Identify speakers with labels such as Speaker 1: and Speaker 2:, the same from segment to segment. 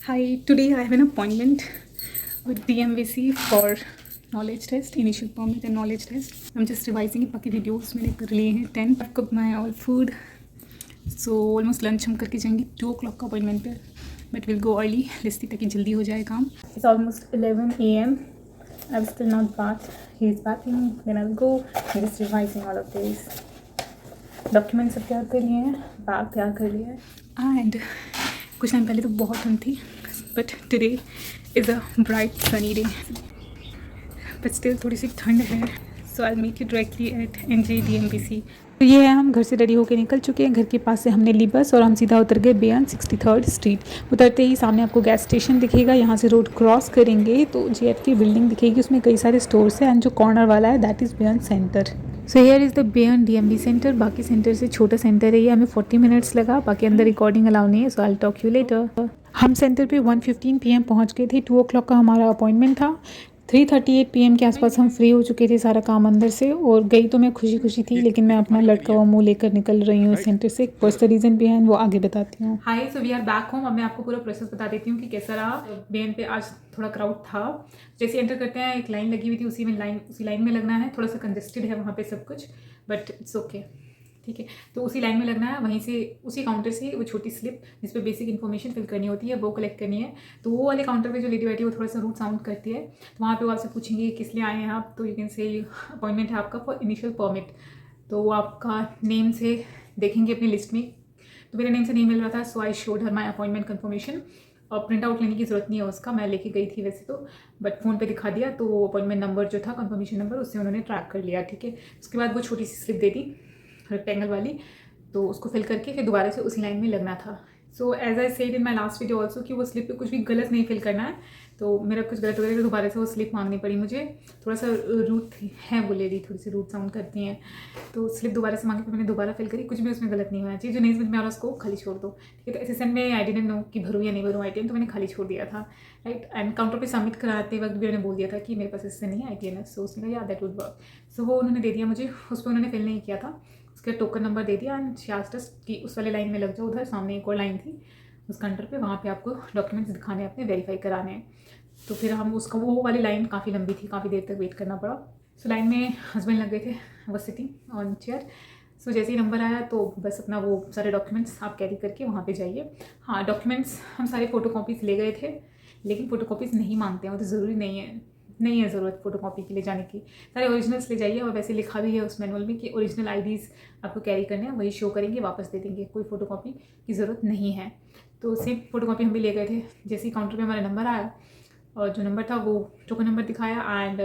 Speaker 1: Hi, today I have an appointment with DMVC for knowledge test, initial permit and knowledge test. I'm just revising it. बाकी videos मैंने कर लिए हैं 10. I've cooked my all food. So almost lunch हम करके जाएंगे 2 o'clock का appointment पे. But we'll go early. लिस्टी ताकि जल्दी हो जाए काम. It's almost 11 a.m. I'm still not bathed. He's bathing. Then I'll go. I'm just revising all of this. Documents सब तैयार कर लिए हैं, बैग तैयार कर लिया है एंड कुछ टाइम पहले तो बहुत ठंड थी but today is a bright sunny day but still थोड़ी सी ठंड है so I meet you directly at NJDMPC। तो ये है, हम घर से रेडी होकर निकल चुके हैं। घर के पास से हमने ली बस और हम सीधा उतर गए बेयन 63rd स्ट्रीट। उतरते ही सामने आपको गैस स्टेशन दिखेगा, यहाँ से रोड क्रॉस करेंगे तो JF की बिल्डिंग दिखेगी, उसमें कई सारे स्टोर्स हैं एंड जो कॉर्नर वाला है that is Bayonne center. So here is the Bayonne DMV center. बाकी सेंटर से छोटा सेंटर है ये, हमें 40 मिनट्स लगा। बाकी अंदर रिकॉर्डिंग अलाउ नहीं है, so I talk you later. हम सेंटर पे 1:15 PM पहुंच गए थे। 2 o'clock का हमारा अपॉइंटमेंट था। 3:38 PM के आसपास हम फ्री हो चुके थे सारा काम अंदर से, और गई तो मैं खुशी खुशी थी, लेकिन मैं अपना लटका हुआ मुँह लेकर निकल रही हूँ इस सेंटर से। पर्सनल रीज़न भी है वो आगे बताती हूँ। Hi, so we are back home. अब मैं आपको पूरा प्रोसेस बता देती हूँ कि कैसा रहा। बेन पे आज थोड़ा क्राउड था। जैसे एंटर करते हैं एक लाइन लगी हुई थी, उसी लाइन में लगना है। थोड़ा सा कंजेस्टेड है वहाँ पे सब कुछ, बट इट्स ओके, ठीक है। तो उसी लाइन में लगना है, वहीं से उसी काउंटर से वो छोटी स्लिप जिस पे बेसिक इन्फॉर्मेशन फिल करनी होती है वो कलेक्ट करनी है। तो वो वाले काउंटर पे जो लेडी बैठी है वो थोड़ा सा रूट साउंड करती है, तो वहाँ पे वो आपसे पूछेंगे किस लिए आए हैं आप, तो यू कैन से अपॉइंटमेंट है आपका फॉर इनिशियल परमिट। तो वो आपका नेम से देखेंगे अपनी लिस्ट में। तो मेरे नेम से नहीं मिल रहा था, so I showed her my appointment confirmation. और प्रिंट आउट लेने की ज़रूरत नहीं है उसका, मैं लेके गई थी वैसे तो, बट फ़ोन पे दिखा दिया तो वो अपॉइंटमेंट नंबर जो था कन्फर्मेशन नंबर उससे उन्होंने ट्रैक कर लिया, ठीक है। उसके बाद वो छोटी सी स्लिप दे दी रेक्टेंगल वाली, तो उसको फिल करके फिर दोबारा से उसी लाइन में लगना था। So as I said in my last video also कि वो स्लिप पे कुछ भी गलत नहीं फिल करना है। तो मेरा कुछ गलत हो गया तो दोबारा से वो स्लिप मांगनी पड़ी मुझे। थोड़ा सा रूट है वो लेडी, थोड़ी सी रूट साउंड करती हैं, तो स्लिप दोबारा से मांगी, फिर मैंने दोबारा फिल करी। कुछ भी उसमें गलत नहीं होना चाहिए, जो नहीं समझ में आ रहा उसको खाली छोड़ दो, ठीक है। तो असिस्टेंट में आई डिडंट नो कि भरूँ या नहीं भरूँ ITN, तो मैंने खाली छोड़ दिया था, राइट। एंड काउंटर पे सबमिट कराते वक्त भी मैंने बोल दिया था कि मेरे पास इससे नहीं है ITN, सो उसने कहा या दैट वुड वर्क। सो वो उन्होंने दे दिया मुझे, उस पर उन्होंने फिल नहीं किया था, उसका टोकन नंबर दे दिया एंड शी आस्क्ड अस कि उस वाले लाइन में लग जाओ। उधर सामने एक और लाइन थी उस काउंटर पे, वहाँ पे आपको डॉक्यूमेंट्स दिखाने अपने वेरीफाई कराने हैं। तो फिर हम उसका वो वाली लाइन काफ़ी लंबी थी, काफ़ी देर तक वेट करना पड़ा। सो लाइन में हस्बैंड लग गए थे, वो सिटिंग ऑन चेयर। सो जैसे ही नंबर आया तो बस अपना वो सारे डॉक्यूमेंट्स आप कैरी करके वहाँ पे जाइए। हाँ, डॉक्यूमेंट्स हम सारे फ़ोटोकॉपीज़ ले गए थे, लेकिन फ़ोटोकॉपीज़ नहीं मांगते हैं, वो तो ज़रूरी नहीं है ज़रूरत फ़ोटोकॉपी के लिए जाने की। सारे ओरिजिनल्स ले जाइए, और वैसे लिखा भी है उस मैनुअल में कि ओरिजिनल IDs आपको कैरी करने हैं, वही शो करेंगे, वापस दे देंगे, कोई फ़ोटोकॉपी की ज़रूरत नहीं है। तो सेम फ़ोटोकॉपी हम भी ले गए थे। जैसे ही काउंटर पे हमारा नंबर आया और जो नंबर था वो टोकन नंबर दिखाया एंड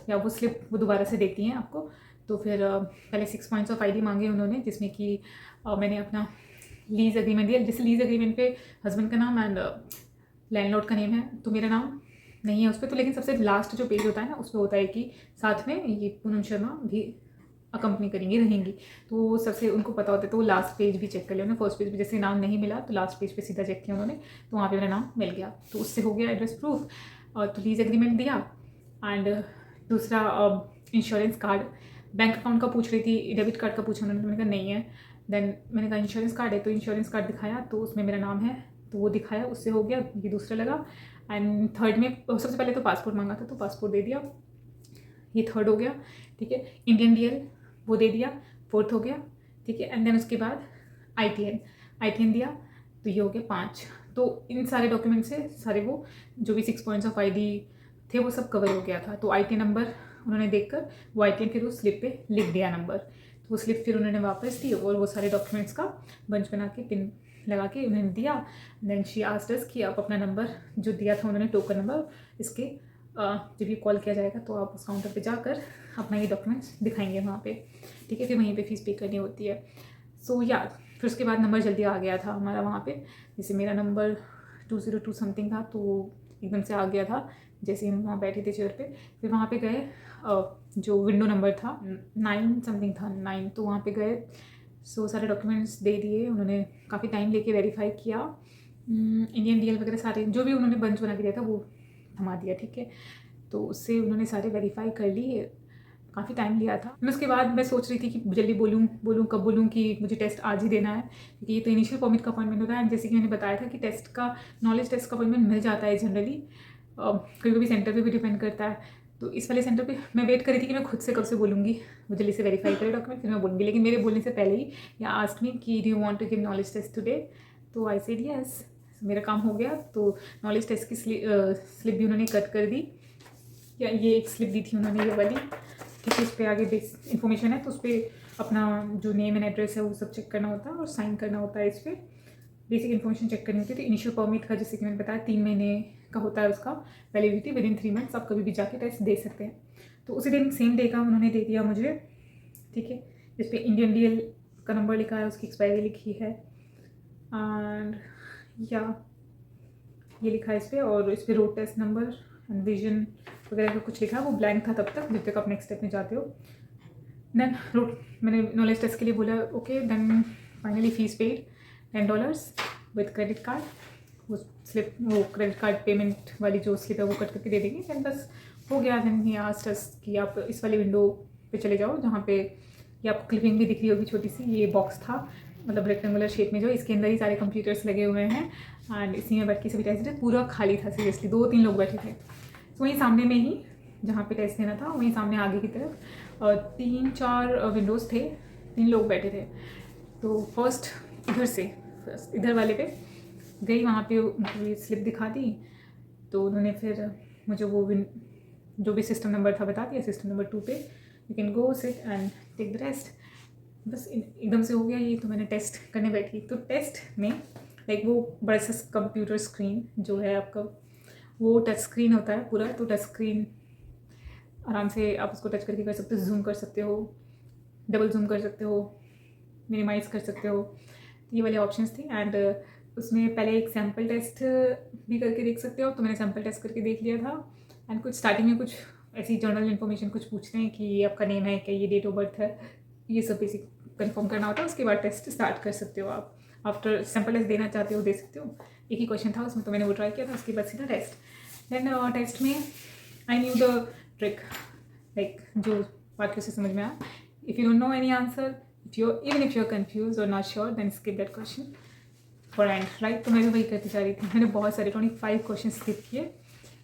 Speaker 1: या वो स्लिप वो दोबारा से देती हैं आपको। तो फिर पहले 6 पॉइंट्स ऑफ ID मांगे उन्होंने, जिसमें कि मैंने अपना लीज़ एग्रीमेंट दिया। जैसे लीज़ एग्रीमेंट पे हस्बैंड का नाम एंड लैंडलॉर्ड का नेम है, तो मेरा नाम नहीं है उस पर। तो लेकिन सबसे लास्ट जो पेज होता है ना, उस पर होता है कि साथ में ये पूनम शर्मा भी अकम्पनी करेंगी, रहेंगी, तो सबसे उनको पता होता है। तो वो लास्ट पेज भी चेक कर लिया उन्होंने। फर्स्ट पेज पे जैसे नाम नहीं मिला तो लास्ट पेज पे सीधा चेक किया उन्होंने, तो वहाँ पे मेरा नाम मिल गया, तो उससे हो गया एड्रेस प्रूफ। और तो लीज एग्रीमेंट दिया एंड दूसरा इंश्योरेंस कार्ड। बैंक अकाउंट का पूछ रही थी, डेबिट कार्ड का पूछा उन्होंने, मैंने कहा नहीं है। देन मैंने कहा इंश्योरेंस कार्ड है, तो इंश्योरेंस कार्ड दिखाया तो उसमें मेरा नाम है, तो वो दिखाया, उससे हो गया। ये दूसरा लगा एंड थर्ड में सबसे पहले तो पासपोर्ट मांगा था, तो पासपोर्ट दे दिया, ये थर्ड हो गया, ठीक है। इंडियन DL वो दे दिया, फोर्थ हो गया, ठीक है। एंड देन उसके बाद ITN दिया, तो ये हो गया 5। तो इन सारे डॉक्यूमेंट से सारे वो जो भी 6 पॉइंट्स ऑफ ID थे वो सब कवर हो गया था। तो ITN नंबर उन्होंने देखकर वो ITN फिर उस स्लिप पे लिख दिया नंबर, तो वो स्लिप फिर उन्होंने वापस दी और वो सारे डॉक्यूमेंट्स का बंच बना के पिन लगा के उन्होंने दिया। देन शी आस्क्ड अस कि आप अपना नंबर जो दिया था उन्होंने टोकन नंबर, इसके जब ये कॉल किया जाएगा तो आप उस काउंटर पे जाकर अपना ये डॉक्यूमेंट्स दिखाएंगे वहाँ पे, ठीक है। फिर वहीं पे फीस पे करनी होती है। सो या फिर उसके बाद नंबर जल्दी आ गया था हमारा वहाँ पे। जैसे मेरा नंबर 202 समथिंग था, तो एकदम से आ गया था जैसे हम वहाँ बैठे थे चेयर पे। फिर वहाँ पे गए, जो विंडो नंबर था 9 समथिंग था, 9, तो वहाँ पे गए। सो सारे डॉक्यूमेंट्स दे दिए उन्होंने, काफ़ी टाइम लेके वेरीफाई किया। इंडियन DL वगैरह सारे जो भी उन्होंने बंच बना के दिया था वो थमा दिया, ठीक है। तो उससे उन्होंने सारे वेरीफाई कर लिए, काफ़ी टाइम लिया था। फिर उसके बाद मैं सोच रही थी कि जल्दी बोलूँ कब बोलूँ कि मुझे टेस्ट आज ही देना है, क्योंकि ये तो इनिशियल परमिट का अपॉइंटमेंट होता है। एंड जैसे कि मैंने बताया था कि टेस्ट का नॉलेज टेस्ट का अपॉइंटमेंट मिल जाता है जनरली, कभी कभी सेंटर पे भी डिपेंड करता है। तो इस वाले सेंटर पे मैं वेट करी थी कि मैं खुद से कब से बोलूँगी, वो जल्दी से वेरीफाई करे डॉक्यूमेंट, फिर मैं बोलूँगी। लेकिन मेरे बोलने से पहले ही या आस्क्ड मी कि do you want to give knowledge test today, तो आई सेड यस। मेरा काम हो गया। तो नॉलेज टेस्ट की स्लिप भी उन्होंने कट कर दी, या ये एक स्लिप दी थी उन्होंने, ये वाली, क्योंकि उस पर आगे बेस इन्फॉर्मेशन है, तो उस पर अपना जो नेम एंड एड्रेस है वो सब चेक करना होता है और साइन करना होता है। इस पर बेसिक इन्फॉर्मेशन चेक करनी होती है। तो इनिशियल परमिट का जैसे कि मैंने बताया 3 महीने का होता है उसका वैलिडिटी, विद इन 3 मंथ्स आप कभी भी जाके टेस्ट दे सकते हैं। तो उसी दिन सेम डे का उन्होंने दे दिया मुझे, ठीक है। जिस पे इंडियन डीएल का नंबर लिखा है, उसकी एक्सपायरी लिखी है, एंड या ये लिखा है इस पर, और इस पर road test number and vision वगैरह का कुछ लिखा है। वो ब्लैंक था तब तक, जब तक आप नेक्स्ट स्टेप में जाते हो। देन रोड मैंने नॉलेज टेस्ट के लिए बोला okay. Then finally fees paid $10 with credit card. वो स्लिप, वो क्रेडिट कार्ड पेमेंट वाली जो स्लिप है वो कट करके दे देंगे। देन बस हो गया। देन ही आस्क्ड अस कि आप इस वाली विंडो पे चले जाओ, जहाँ पे ये आपको क्लिपिंग भी दिख रही होगी छोटी सी। ये बॉक्स था, मतलब रेक्टेंगुलर शेप में, जो इसके अंदर ही सारे कंप्यूटर्स लगे हुए हैं, एंड इसी में बैठ के सभी टेस्ट पूरा खाली था। सीरियसली 2-3 लोग बैठे थे। तो वहीं सामने में ही जहाँ पे टेस्ट देना था, वहीं सामने आगे की तरफ 3-4 विंडोज़ थे, 3 लोग बैठे थे। तो फर्स्ट इधर वाले पे गई, वहाँ पे उनको ये स्लिप दिखा दी। तो उन्होंने फिर मुझे वो जो भी सिस्टम नंबर था बता दिया, सिस्टम नंबर 2 पे you can go sit and take the rest. बस एकदम से हो गया ये। तो मैंने टेस्ट करने बैठी। तो टेस्ट में लाइक वो बड़ा सा कंप्यूटर स्क्रीन जो है आपका, वो टच स्क्रीन होता है पूरा। तो टच स्क्रीन आराम से आप उसको टच करके कर सकते हो, जूम कर सकते हो, डबल जूम कर सकते हो, मिनिमाइज़ कर सकते हो। ये वाले ऑप्शंस थे। एंड उसमें पहले एक सैम्पल टेस्ट भी करके देख सकते हो। तो मैंने सैम्पल टेस्ट करके देख लिया था। एंड कुछ स्टार्टिंग में कुछ ऐसी जनरल इन्फॉर्मेशन कुछ पूछते हैं कि ये आपका नेम है क्या, ये डेट ऑफ बर्थ है, ये सब बेसिक कंफर्म करना होता है। उसके बाद टेस्ट स्टार्ट कर सकते हो आप। आफ्टर सैम्पल टेस्ट देना चाहते हो दे सकते हो। एक ही क्वेश्चन था उसमें, तो मैंने वो ट्राई किया था। उसके बाद सीधा टेस्ट। देन टेस्ट में I knew the trick, like जो बाकी से समझ में आया। If you don't know any answer, even if you're confused or not sure, then skip that question for end, right? तो मैं भी वही करती जा रही थी। मैंने बहुत सारे 25 क्वेश्चन स्किप किए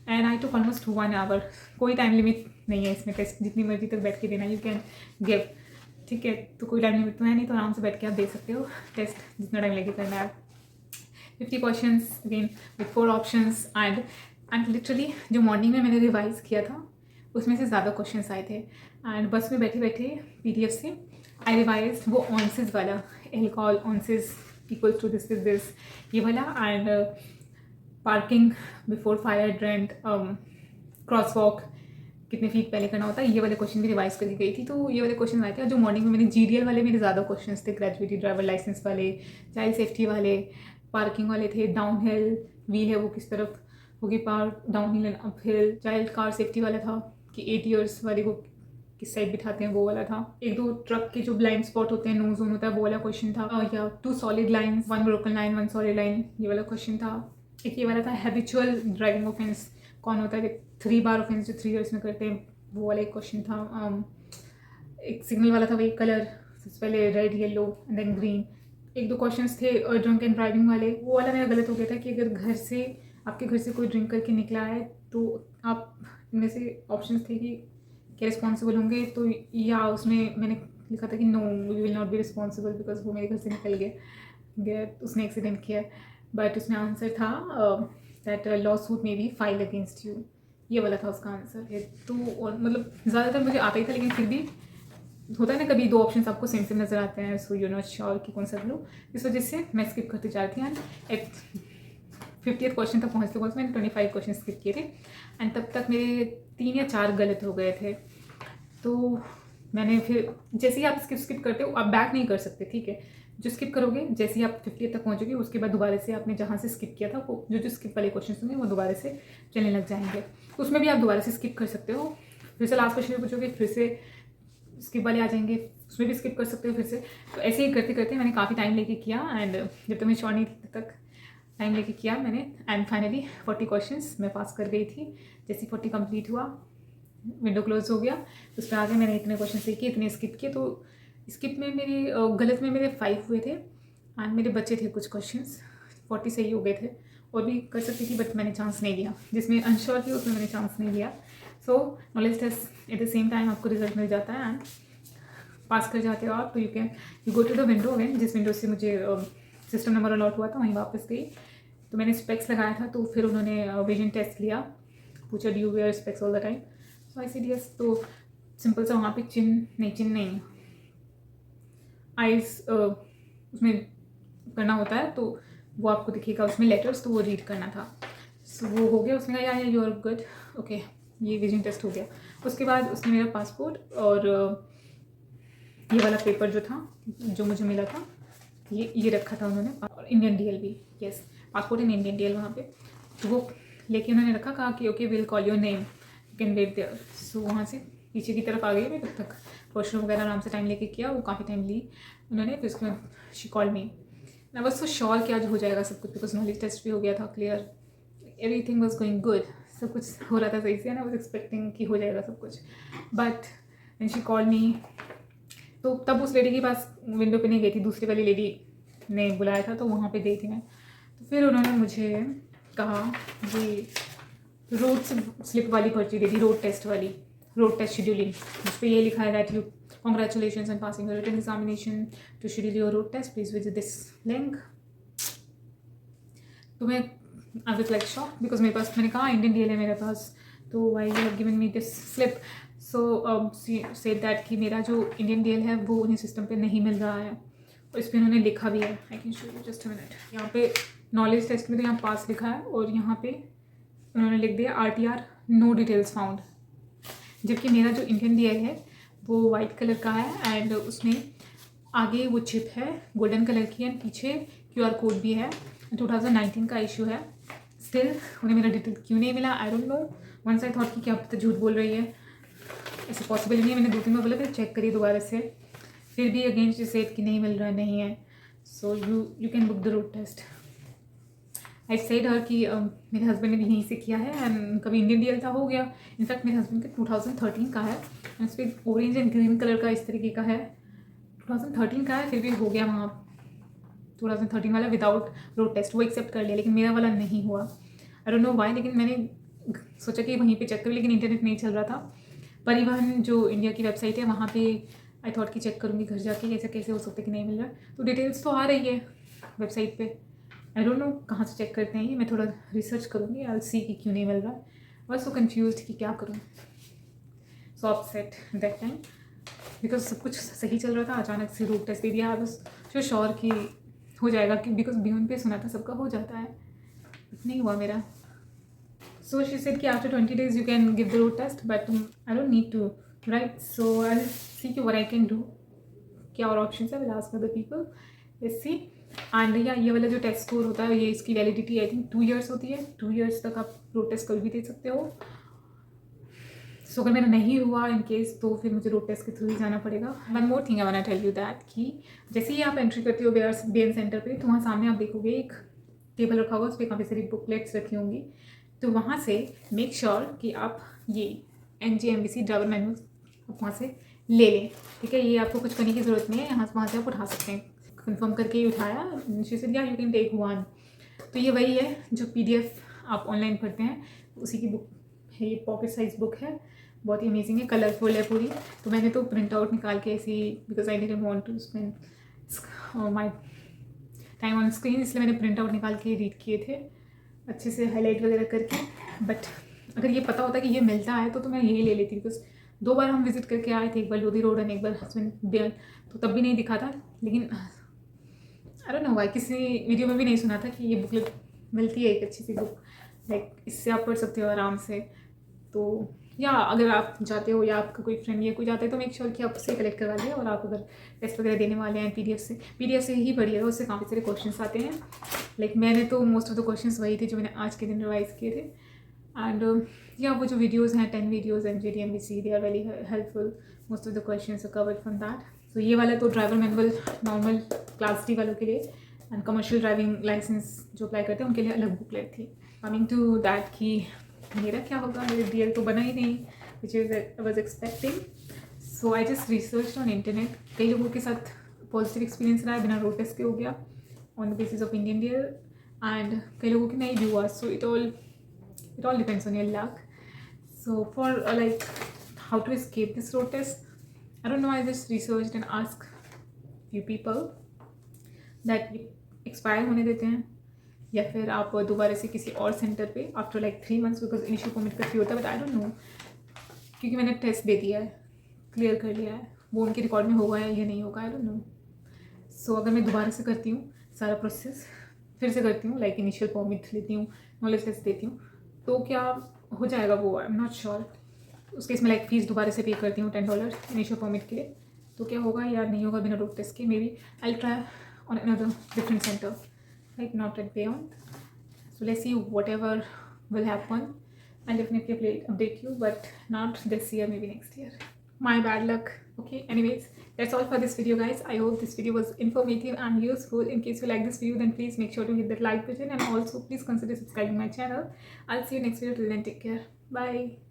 Speaker 1: and I took almost 1 hour. कोई टाइम लिमिट नहीं है इसमें। टेस्ट जितनी मर्जी तक बैठ के देना, यू कैन गिव, ठीक है। तो कोई टाइम लिमिट तो है नहीं, तो आराम से बैठ के आप दे सकते हो टेस्ट जितना टाइम लेके करना है। 50 question again with 4 options. And literally जो मॉर्निंग में मैंने रिवाइज़ किया था उसमें से ज़्यादा क्वेश्चन आए थे। एंड बस में बैठे बैठे PDF से आई रिवाइज वो ऑनसिस वाला, एल्कोहल ऑनसिस इक्वल्स टू दिस ये वाला, and parking before fire hydrant, cross walk कितने फीट पहले करना होता है, ये वाले क्वेश्चन भी रिवाइज करके गई थी। तो ये वाले क्वेश्चन आए थे। और जो मॉर्निंग में मैंने GDL वाले मेरे ज़्यादा क्वेश्चन थे, ग्रेजुएटी ड्राइवर लाइसेंस वाले, चाइल्ड सेफ्टी वाले, पार्किंग वाले थे, डाउन हिल व्हील है वो किस तरफ होगी पार, down hill and up hill, child car safety वाला था कि 8 ईयर्स वाले को किस साइड बिठाते हैं वो वाला था। 1-2 ट्रक के जो ब्लाइंड स्पॉट होते हैं, नो जोन होता है, वो वाला क्वेश्चन था। या 2 solid lines, 1 broken line, 1 solid line, ये वाला क्वेश्चन था। एक ये वाला था हैबिचुअल ड्राइविंग ऑफेंस कौन होता है, 3 बार ऑफेंस जो 3 ईयर्स में करते हैं, वो वाला एक क्वेश्चन था। एक सिग्नल वाला था, वही कलर सबसे पहले red, yellow and then green. 1-2 question थे ड्रंक एंड ड्राइविंग वाले, वो वाला मेरा गलत हो गया था कि अगर आपके घर से कोई ड्रिंक करके निकला है तो आप इनमें से ऑप्शन थे कि क्या रिस्पॉन्सिबल होंगे। तो या उसमें मैंने लिखा था कि no we will not be responsible because वो मेरे घर से निकल गया, उसने एक्सीडेंट किया। बट उसमें आंसर था that law suit may be file against you, ये वाला था उसका आंसर। तो मतलब ज़्यादातर मुझे आता ही था, लेकिन फिर भी होता है ना कभी 2 ऑप्शन आपको सेम सेम नज़र आते हैं, सो यू नॉट श्योर कि कौन सा लो। इस वजह से मैं स्किप करती जा रही थी। एंड एट 50th क्वेश्चन तक पहुँचते मैंने 25 क्वेश्चन स्किप किए थे। एंड तब तक मेरे 3 या 4 गलत हो गए थे। तो मैंने फिर जैसे ही आप स्किप करते हो, आप बैक नहीं कर सकते, ठीक है। जो स्किप करोगे, जैसे ही आप 50th तक पहुँचोगे, उसके बाद दोबारा से आपने जहाँ से स्किप किया था वो जो स्किप वाले क्वेश्चन होंगे वो दोबारा से चलने लग जाएंगे। उसमें भी आप दोबारा से स्किप कर सकते हो। फिर से लास्ट क्वेश्चन में पूछोगे, फिर से स्किप वाले आ जाएंगे, उसमें भी स्किप कर सकते हो फिर से। तो ऐसे ही करते करते मैंने काफ़ी टाइम लेके किया। एंड जब तक मैं श्योर नहीं तक टाइम लेके किया मैंने। एंड फाइनली 40 क्वेश्चंस मैं पास कर गई थी। जैसे 40 कंप्लीट हुआ, विंडो क्लोज हो गया, उस पर आगे मैंने इतने क्वेश्चन सीखे, इतने स्किप किए। तो स्किप में मेरी गलत में मेरे 5 हुए थे एंड मेरे बच्चे थे कुछ क्वेश्चंस, 40 सही हो गए थे। और भी कर सकती थी बट मैंने चांस नहीं लिया, जिसमें अनश्योर थी उसमें मैंने चांस नहीं लिया। So knowledge test at the same time आपको रिजल्ट मिल जाता है एंड पास कर जाते हो आप। तो you go to the window again, जिस विंडो से मुझे सिस्टम नंबर अलॉट हुआ था वहीं वापस गई। तो मैंने स्पेक्स लगाया था, तो फिर उन्होंने विजन टेस्ट लिया, पूछा do you wear specs all the time, so I said yes. तो सिंपल सा वहाँ पे चिन नहीं आइज उसमें करना होता है, तो वो आपको दिखेगा उसमें लेटर्स, तो वो रीड करना था। सो वो हो गया, उसने कहा या यू आर गुड, ओके, ये विजन टेस्ट हो गया। उसके बाद उसने मेरा पासपोर्ट और ये वाला पेपर जो था जो मुझे मिला था ये रखा था उन्होंने, और इंडियन डीएल भी, yes passport and Indian DL वहाँ पे, तो वो लेके उन्होंने रखा, कहा कि okay will call your name, you can wait there. So वहाँ से पीछे की तरफ आ गई मैं, तब तक वॉशरूम वगैरह आराम से टाइम लेके किया, वो काफ़ी टाइम ली उन्होंने। फिर उसके बाद शी कॉल मी, मैं बस तो श्योर कि आज हो जाएगा सब कुछ, बिकॉज नॉलेज टेस्ट भी हो गया था clear, everything was going good, सब कुछ हो रहा था सही से, एंड आई वाज एक्सपेक्टिंग कि हो जाएगा सब कुछ। बट व्हेन शी कॉल मी, तो तब उस लेडी के पास विंडो पे नहीं गई थी, दूसरी वाली लेडी ने बुलाया था, तो वहाँ पे गई थी मैं। तो फिर उन्होंने मुझे कहा ये रोड स्लिप वाली पर्ची दे दी, रोड टेस्ट वाली, रोड टेस्ट शेड्यूलिंग, जिस पे ये लिखा है that you congratulation and passing your written examination, to schedule your road test please visit this link. तो मैं I was like shock, because मेरे पास, मैंने कहा इंडियन डीएल है मेरे पास, तो why you have given me this slip. So said that कि मेरा जो इंडियन डीएल है वो उन्हें सिस्टम पे नहीं मिल रहा है, और इस पर उन्होंने लिखा भी है, I can show you just a minute. यहाँ पे नॉलेज टेस्ट में तो यहाँ पास लिखा है, और यहाँ पे उन्होंने लिख दिया RTR नो डिटेल्स फाउंड, जबकि मेरा जो इंडियन डीएल है वो वाइट कलर का है एंड उसमें आगे वो चिप है गोल्डन कलर की, एंड पीछे QR कोड भी है, 2019 का इशू है। स्टिल उन्हें मेरा डिटेल क्यों नहीं मिला, I don't know. Once I thought कि क्या पता झूठ बोल रही है, ऐसे पॉसिबल नहीं है। मैंने 2-3 बार बोला फिर चेक करिए दोबारा से, फिर भी अगेन शी सेड कि नहीं मिल रहा है, नहीं है। So you can book the road test. I said her कि मेरे हस्बैंड ने भी यहीं से किया है एंड कभी इंडियन डीएल था, हो गया। इनफैक्ट मेरे हस्बैंड का 2013 का है एंड उस पर ऑरेंज एंड ग्रीन कलर का इस तरीके का है, 2013 का है, फिर भी हो गया वहाँ 2013 वाला विदाउट रोड टेस्ट, वो एक्सेप्ट कर लिया, लेकिन मेरा वाला नहीं हुआ। आई डोंट नो वाई, लेकिन मैंने सोचा कि वहीं पे चेक करूँ, लेकिन इंटरनेट नहीं चल रहा था। परिवहन जो इंडिया की वेबसाइट है वहाँ पे आई थॉट कि चेक करूँगी घर जाके, ऐसा कैसे हो सकता है कि नहीं मिल रहा है। तो डिटेल्स तो आ रही है वेबसाइट पे, आई डोंट नो कहाँ से चेक करते हैं ये, मैं थोड़ा रिसर्च करूँगी, आई विल सी कि क्यों नहीं मिल रहा है। बस सो कन्फ्यूज कि क्या करूँ। So upset that time, because सब कुछ सही चल रहा था, अचानक से रोड टेस्ट दे दिया। बस जो श्योर कि हो जाएगा, कि बिकॉज B1 पे सुना था सबका हो जाता है, नहीं हुआ मेरा। सो शी सेड कि after 20 days you can give the road test, but I don't need to write. So I see कि व्हाट आई कैन डू, क्या और ऑप्शन है, will ask other people, let's see. And या ये वाला जो test score होता है, ये इसकी वैलिडिटी आई थिंक 2 years होती है, 2 years तक आप रोड टेस्ट कभी भी दे सकते हो। सो अगर मेरा नहीं हुआ इन केस, तो फिर मुझे रोड टेस्ट के थ्रू ही जाना पड़ेगा। One more thing I want to tell you that कि जैसे ही आप एंट्री करते हो BN सेंटर पे, तो वहाँ सामने आप देखोगे एक टेबल रखा होगा, उस पर काफ़ी सारी बुकलेट्स रखी होंगी। तो वहाँ से मेक श्योर कि आप ये NJMBC ड्राइवर मैनुअल आप वहाँ से ले लें, ठीक है। ये आपको कुछ करने की ज़रूरत नहीं है, यहाँ से वहाँ से आप उठा सकते हैं। कंफर्म करके ही उठाया, शी सेड या यू कैन टेक वन। तो ये वही है जो PDF आप ऑनलाइन पढ़ते हैं, उसी की बुक है, ये पॉकेट साइज बुक है, बहुत ही अमेजिंग है, कलरफुल है पूरी। तो मैंने तो प्रिंट आउट निकाल के ऐसे ही, because I didn't want to spend my time on screen, इसलिए मैंने प्रिंट आउट निकाल के रीड किए थे अच्छे से हाईलाइट वगैरह करके। बट अगर ये पता होता कि ये मिलता है तो मैं यही ले लेती, बिकॉज 2 बार हम विजिट करके आए थे, एक बार लोधी रोड एंड एक बार हस्बैंड बेल, तो तब भी नहीं दिखा था। लेकिन आई डोंट नो व्हाई, किसी वीडियो में भी नहीं सुना था कि ये बुकलेट मिलती है, एक अच्छी सी बुक, लाइक इससे आप पढ़ सकते हो आराम से। तो या अगर आप जाते हो या आपका कोई फ्रेंड या कोई जाता है, तो मेक श्योर कि आप उससे कलेक्ट करवा लिया। और आप अगर टेस्ट वगैरह देने वाले हैं PDF से ही पढ़िएगा, उससे काफ़ी सारे क्वेश्चंस आते हैं। लाइक मैंने तो मोस्ट ऑफ द क्वेश्चंस वही थे जो मैंने आज के दिन रिवाइज किए थे। एंड या वो जो वीडियोज़ हैं 10 videos NJDMBC, they are very helpful, most of the questions are covered from that. तो ये वाला तो driver manual normal class D वालों के लिए, एंड कमर्शियल ड्राइविंग लाइसेंस जो अप्लाई करते हैं उनके लिए अलग बुकलेट थी। कमिंग टू दैट कि मेरा क्या होगा, मेरे DL तो बना ही नहीं, which is I was expecting. So I just researched on internet. कई लोगों के साथ पॉजिटिव एक्सपीरियंस रहा है, बिना रोड टेस्ट के हो गया on the basis of Indian deal, and कई लोगों के नहीं भी हुआ. So it all depends on your luck. So for like how to escape this road test, I don't know, I just researched and asked few people that expire होने देते हैं या फिर आप दोबारा से किसी और सेंटर पे after like 3 months, because initial permit का फ्यू होता है. बट आई डोंट नो, क्योंकि मैंने टेस्ट दे दिया है, क्लियर कर लिया है, वो उनके रिकॉर्ड में होगा या नहीं होगा, आई डोंट नो. सो अगर मैं दोबारा से करती हूँ सारा प्रोसेस, फिर से करती हूँ, लाइक इनिशियल परमिट लेती हूँ, नॉलेज टेस्ट देती हूँ, तो क्या हो जाएगा वो, आई एम नॉट श्योर. उस केस में लाइक फ़ीस दोबारा से पे करती हूँ $10 इनिशियल परमिट के लिए, तो क्या होगा या नहीं होगा बिना रोड टेस्ट के. Maybe I try on another different center, like not at Beyond. So let's see whatever will happen. I'll definitely update you, but not this year, maybe next year. My bad luck. Okay, anyways, that's all for this video, guys. I hope this video was informative and useful. In case you like this video, then please make sure to hit that like button, and also please consider subscribing my channel. I'll see you next video. Till then, take care. Bye.